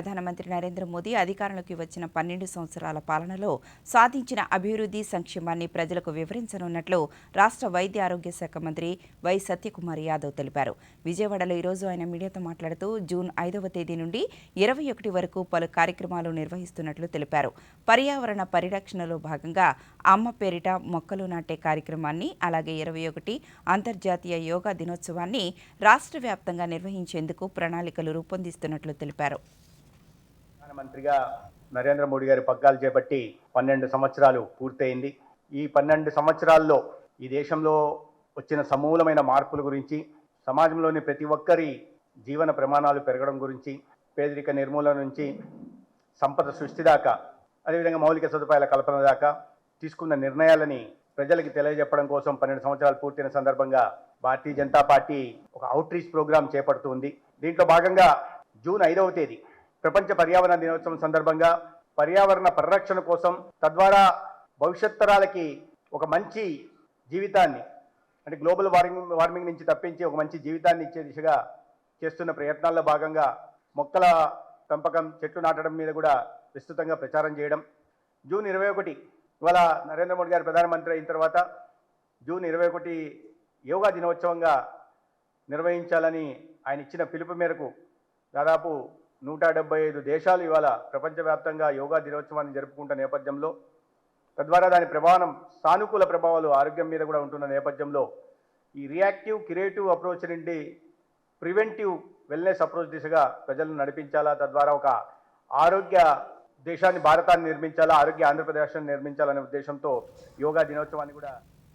ప్రధానమంత్రి నరేంద్ర మోదీ అధికారంలోకి వచ్చిన 12 సంవత్సరాల పాలనలో సాధించిన అభివృద్ధి సంక్షేమాన్ని ప్రజలకు వివరించనున్నట్లు రాష్ట్ర వైద్య ఆరోగ్య శాఖ మంత్రి వై సత్యకుమార్ యాదవ్ తెలిపారు. విజయవాడలో ఈరోజు ఆయన మీడియాతో మాట్లాడుతూ జూన్ 5వ తేదీ నుండి 21 వరకు పలు కార్యక్రమాలు నిర్వహిస్తున్నట్లు తెలిపారు. పర్యావరణ పరిరక్షణలో భాగంగా అమ్మ పేరిట మొక్కలు నాటే కార్యక్రమాన్ని, అలాగే 21 అంతర్జాతీయ యోగా దినోత్సవాన్ని రాష్ట్ర వ్యాప్తంగా నిర్వహించేందుకు ప్రణాళికలు రూపొందిస్తున్నట్లు తెలిపారు. ప్రధానమంత్రిగా నరేంద్ర మోడీ గారి పగ్గాలు చేపట్టి 12 సంవత్సరాలు పూర్తయింది. ఈ 12 సంవత్సరాల్లో ఈ దేశంలో వచ్చిన సమూలమైన మార్పుల గురించి, సమాజంలోని ప్రతి ఒక్కరి జీవన ప్రమాణాలు పెరగడం గురించి, పేదరిక నిర్మూలన నుంచి సంపద సృష్టి దాకా, అదేవిధంగా మౌలిక సదుపాయాల కల్పన దాకా తీసుకున్న నిర్ణయాలని ప్రజలకి తెలియజెప్పడం కోసం 12 సంవత్సరాలు పూర్తయిన సందర్భంగా భారతీయ జనతా పార్టీ ఒక అవుట్ రీచ్ ప్రోగ్రాం చేపడుతుంది. దీంట్లో భాగంగా జూన్ 5వ తేదీ ప్రపంచ పర్యావరణ దినోత్సవం సందర్భంగా పర్యావరణ పరిరక్షణ కోసం, తద్వారా భవిష్యత్ తరాలకి ఒక మంచి జీవితాన్ని, అంటే గ్లోబల్ వార్మింగ్ నుంచి తప్పించి ఒక మంచి జీవితాన్ని ఇచ్చే దిశగా చేస్తున్న ప్రయత్నాల్లో భాగంగా మొక్కల పెంపకం, చెట్లు నాటడం మీద కూడా విస్తృతంగా ప్రచారం చేయడం. జూన్ 21 ఇవాళ నరేంద్ర మోడీ గారు ప్రధానమంత్రి అయిన తర్వాత జూన్ 21 యోగా దినోత్సవంగా నిర్వహించాలని ఆయన ఇచ్చిన పిలుపు మేరకు దాదాపు 175 దేశాలు ఇవాళ ప్రపంచవ్యాప్తంగా యోగా దినోత్సవాన్ని జరుపుకుంటున్న నేపథ్యంలో, తద్వారా దాని ప్రభావం, సానుకూల ప్రభావాలు ఆరోగ్యం మీద కూడా ఉంటున్న నేపథ్యంలో ఈ రియాక్టివ్ క్రియేటివ్ అప్రోచ్ నుండి ప్రివెంటివ్ వెల్నెస్ అప్రోచ్ దిశగా ప్రజలను నడిపించాలా, తద్వారా ఒక ఆరోగ్య దేశాన్ని, భారతాన్ని నిర్మించాలా, ఆరోగ్య ఆంధ్రప్రదేశ్ని నిర్మించాలనే ఉద్దేశంతో యోగా దినోత్సవాన్ని కూడా